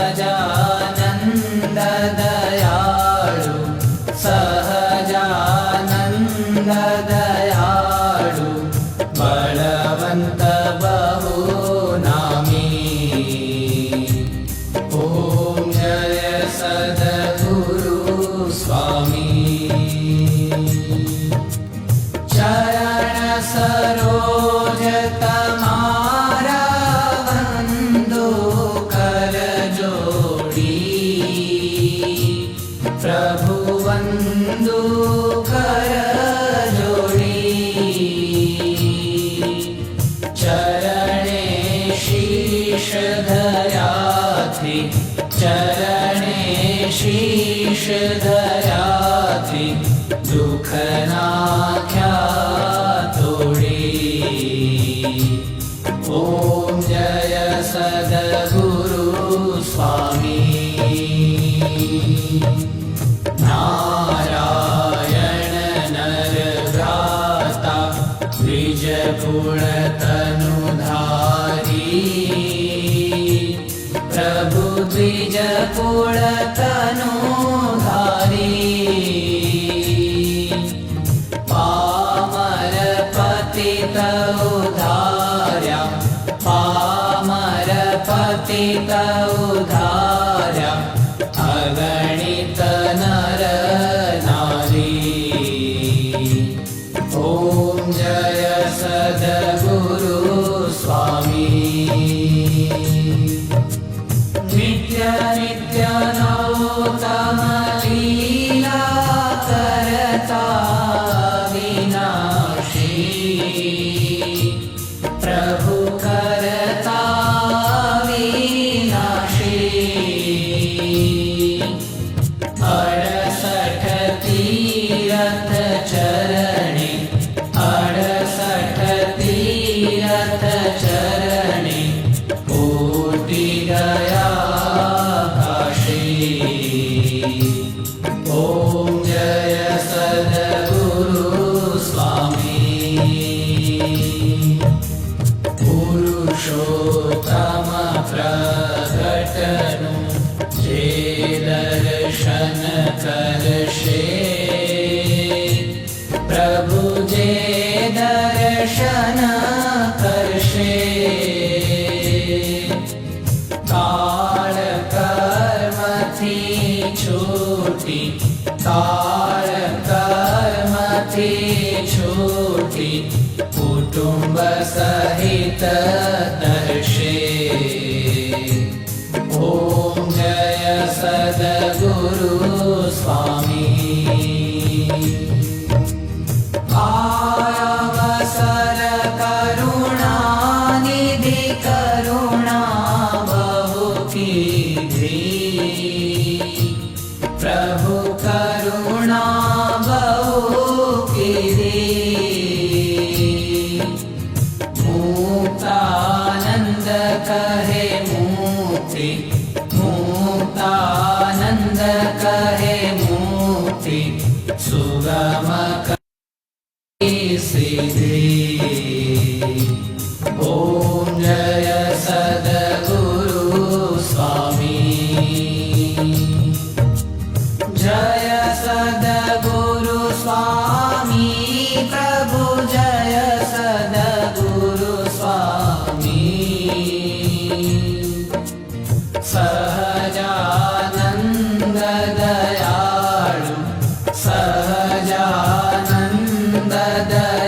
सहजानन्द दयाळु सहजानन्द दयाळु बलवन्त बहुनामी। ॐ जय सद्गुरु स्वामी। चरण सरोज तमारा वंदो कर जोड़ी। प्रभु वंदो कर जोड़ी। चरणे शीश धरा थी चरणे शीश धरा थी दुख नाख्या तोड़ी। ॐ जय सद्गुरु स्वामी। नारायण नर भ्राता द्विज कुल तनुधारी। प्रभु द्विज कुल तनुधारी। पामर पतित उद्धार्या पामर पतित उद्धार्या अगणित नर नारी। ॐ जय सद्गुरु स्वामी। नित्य नित्य नौतम लीला करता विनाशी। प्रभु करता विनाशी। 68 तीरथ चरणे 68 तीरथ चरणे कोटि गया काशी। ॐ जय सद्गुरु स्वामी। पुरुषोत्तम प्रगटनु जे दर्शन करशे। प्रभु जे दर्शन करशे। काल कर्म थी छूटी काल कर्म थी छूटी कुटुंब सहित दर्शे। ॐ जय सद्गुरु स्वामी। आयावसर करुणा निधि करुणा बहु कीधी। प्रभु करुणा बहु कीधी। मुक्तानंद कहे मुक्ति मुक्तानंद कहे मुक्ति सुगम सिद्धि। ॐ जय सद्गुरु स्वामी। जय सद्गुरु स्वामी। प्रभु जय सद्गुरु स्वामी। सहजानंद दयाळु सहजानंद दयाळु